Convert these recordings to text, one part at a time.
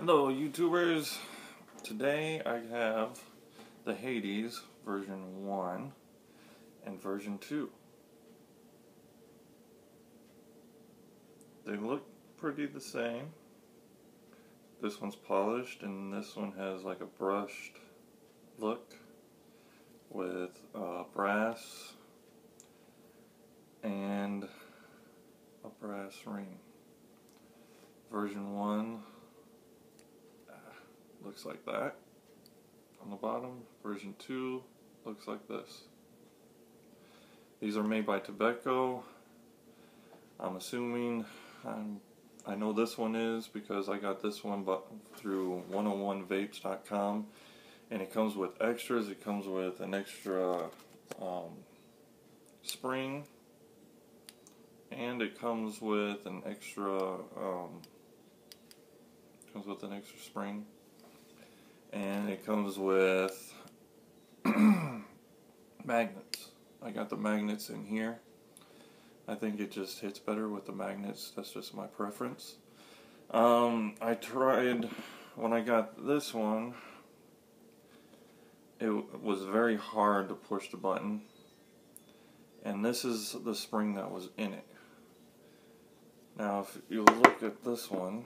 Hello YouTubers, today I have the Hades version 1 and version 2. They look pretty the same. This one's polished and this one has like a brushed look with brass and a brass ring. Version 1 looks like that on the bottom. Version 2 looks like this. These are made by Tobeco. I'm assuming, I know this one is because I got this one through 101vapes.com, and it comes with extras. It comes with an extra spring, and it comes with an extra spring. And it comes with magnets. I got the magnets in here. I think it just hits better with the magnets. That's just my preference. I tried, when I got this one, it was very hard to push the button. And this is the spring that was in it. Now if you look at this one,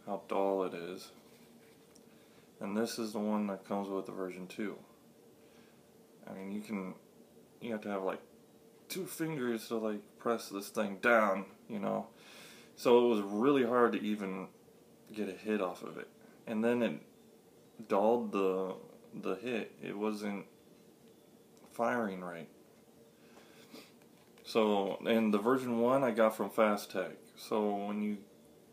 how dull it is. And this is the one that comes with the version 2. I mean, you have to have like 2 fingers to like press this thing down, you know. So it was really hard to even get a hit off of it. And then it dulled the hit. It wasn't firing right. So, and the version 1 I got from Fast Tech. So when you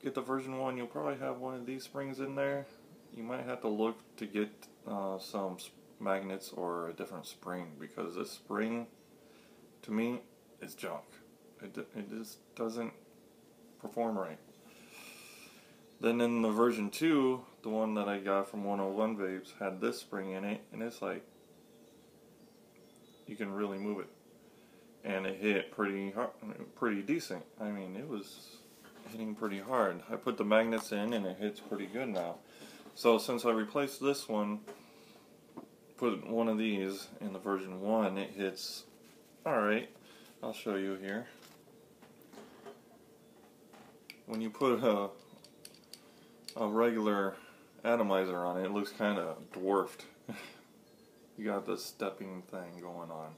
get the version 1, you'll probably have one of these springs in there. You might have to look to get some magnets or a different spring, because this spring, to me, is junk. It just doesn't perform right. Then in the version 2, the one that I got from 101 Vapes had this spring in it, and it's like, you can really move it. And it hit pretty hard, pretty decent. I mean, it was hitting pretty hard. I put the magnets in and it hits pretty good now. So since I replaced this one, put one of these in the version 1, it hits alright. I'll show you here. When you put a regular atomizer on it, it looks kind of dwarfed. You got this stepping thing going on.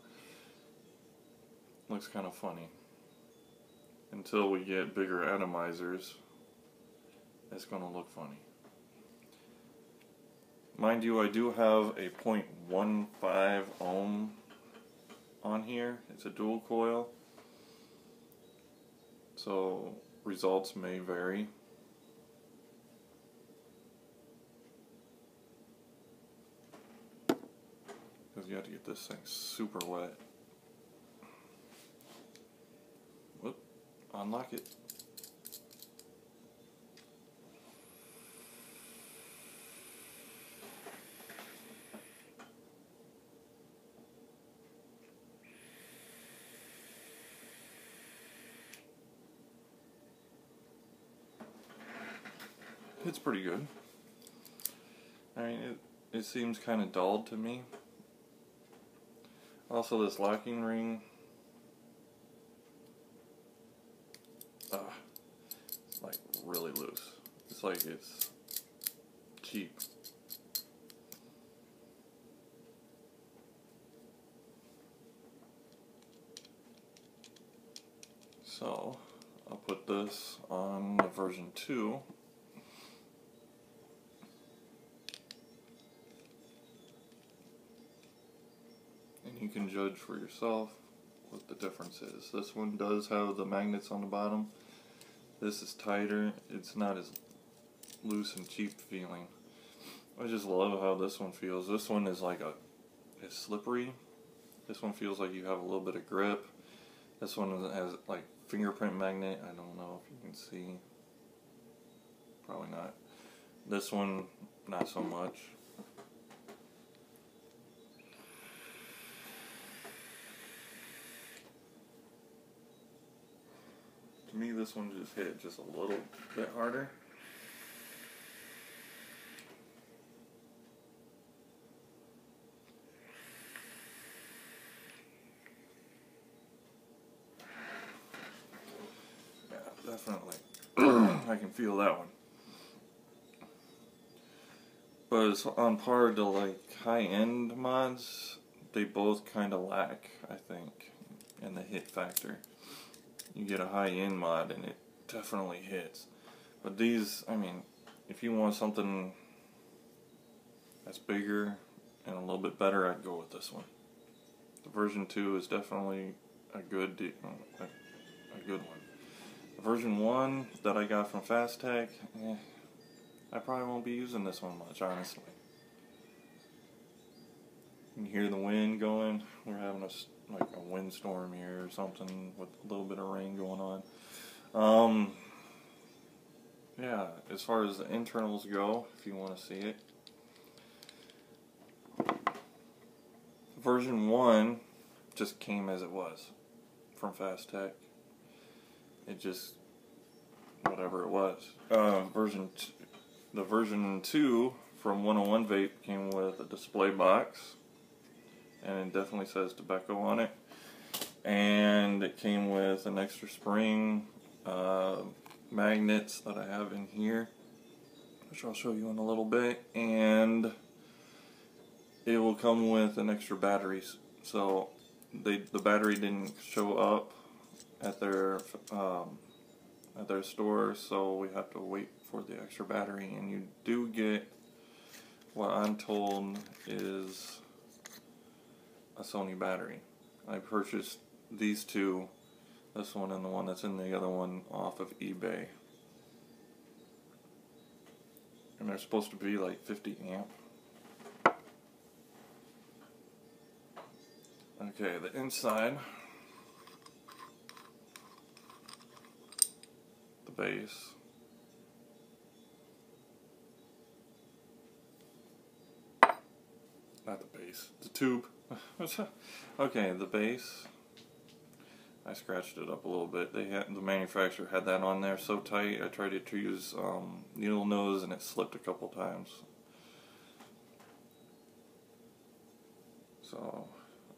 Looks kind of funny. Until we get bigger atomizers, it's going to look funny. Mind you, I do have a 0.15 ohm on here. It's a dual coil, so results may vary. Because you have to get this thing super wet. Whoop, unlock it. It's pretty good. I mean, it seems kind of dulled to me. Also, this locking ring, it's like really loose. It's like it's cheap. So, I'll put this on the version 2. You can judge for yourself what the difference is. This one does have the magnets on the bottom. This is tighter. It's not as loose and cheap feeling. I just love how this one feels. This one is like it's slippery. This one feels like you have a little bit of grip. This one has like fingerprint magnet. I don't know if you can see. Probably not. This one, not so much. To me, this one just hit just a little bit harder. I can feel that one. But it's on par to like high-end mods. They both kind of lack, I think, in the hit factor. You get a high-end mod and it definitely hits. But these, I mean, if you want something that's bigger and a little bit better, I'd go with this one. The version 2 is definitely a good one. The version 1 that I got from Fast Tech, I probably won't be using this one much, honestly. You can hear the wind going. We're having a windstorm here or something with a little bit of rain going on. Yeah, as far as the internals go, if you want to see it, version 1 just came as it was from Fast Tech. It just, whatever it was. The version 2 from 101 Vape came with a display box, and it definitely says Tobeco on it. And it came with an extra spring, magnets that I have in here, which I'll show you in a little bit, and it will come with an extra batteries. So the battery didn't show up at their store, so we have to wait for the extra battery, and you do get what I'm told is a Sony battery. I purchased these two, this one and the one that's in the other one, off of eBay, and they're supposed to be like 50 amp. Okay, the inside, the base, not the base, the tube. Okay, the base, I scratched it up a little bit. The manufacturer had that on there so tight, I tried to use needle nose and it slipped a couple times. So,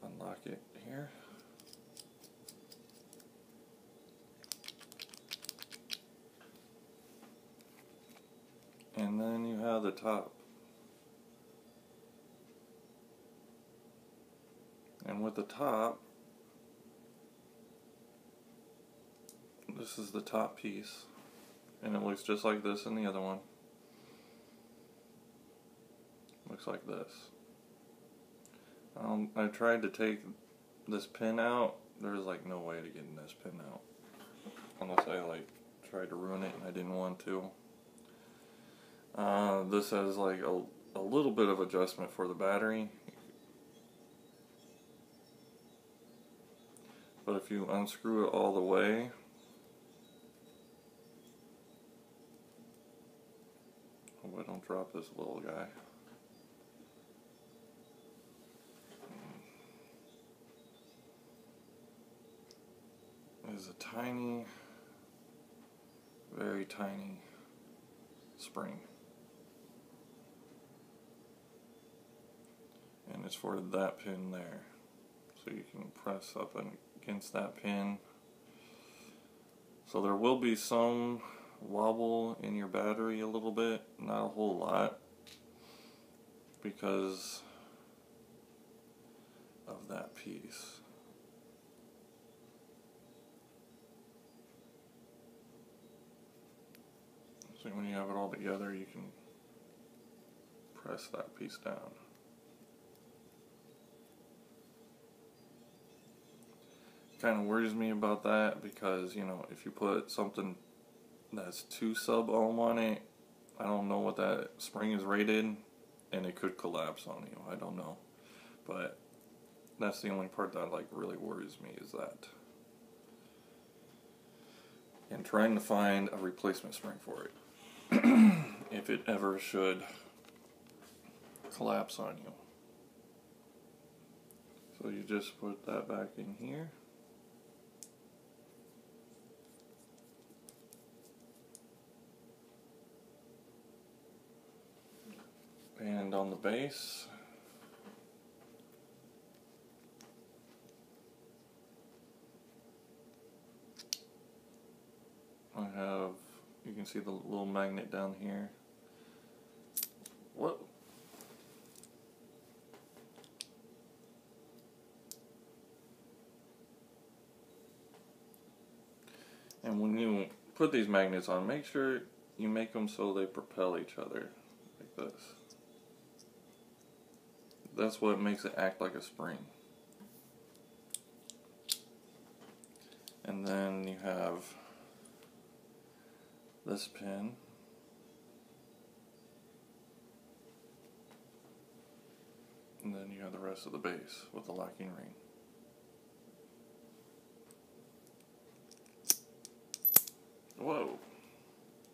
unlock it here. And then you have the top. And with the top, this is the top piece, and it looks just like this in the other one. Looks like this. I tried to take this pin out. There's like no way to get this pin out, unless I like tried to ruin it and I didn't want to. This has like a little bit of adjustment for the battery. But if you unscrew it all the way, hope I don't drop this little guy. There's a tiny, very tiny spring. And it's for that pin there. So you can press up against that pin. So there will be some wobble in your battery a little bit, not a whole lot, because of that piece. So when you have it all together, you can press that piece down. Kind of worries me about that because, you know, if you put something that's too sub-ohm on it, I don't know what that spring is rated, and it could collapse on you. I don't know, but that's the only part that like really worries me, is that, and trying to find a replacement spring for it if it ever should collapse on you. So you just put that back in here. And on the base, you can see the little magnet down here. Whoa. And when you put these magnets on, make sure you make them so they propel each other, like this. That's what makes it act like a spring. And then you have this pin. And then you have the rest of the base with the locking ring. Whoa,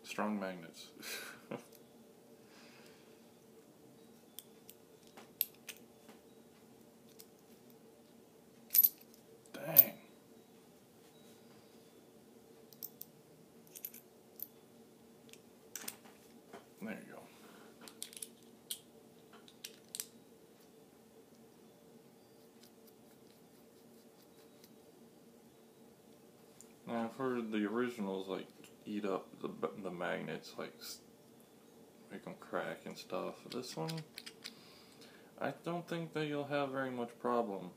strong magnets. Dang. There you go. Now I've heard the originals like eat up the magnets, like make them crack and stuff. This one, I don't think that you'll have very much problem.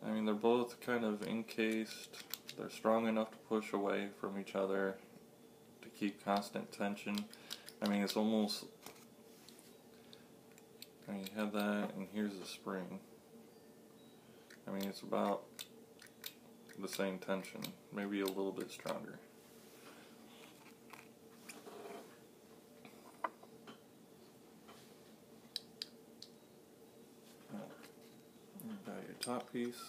I mean, they're both kind of encased. They're strong enough to push away from each other to keep constant tension. I mean, it's almost, I mean, you have that, and here's the spring. I mean, it's about the same tension, maybe a little bit stronger. Got your top piece.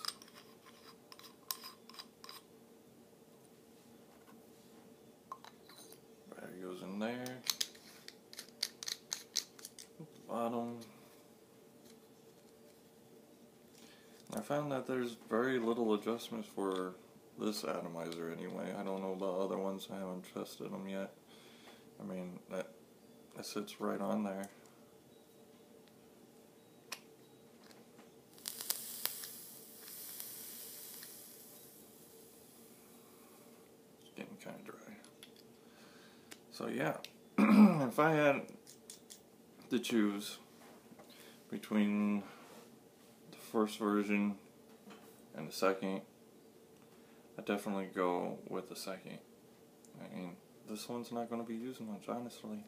Battery goes in there. Bottom. I found that there's very little adjustments for this atomizer anyway. I don't know about other ones, I haven't tested them yet. I mean, that sits right on there. It's getting kind of dry. So yeah, if I had to choose between the first version and the second, I definitely go with the second. I mean, this one's not going to be used much, honestly.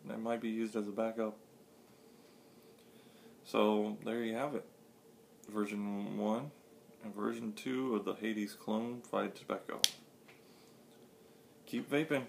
It might be used as a backup. So there you have it. Version 1 and version 2 of the Hades clone by Tobeco. Keep vaping.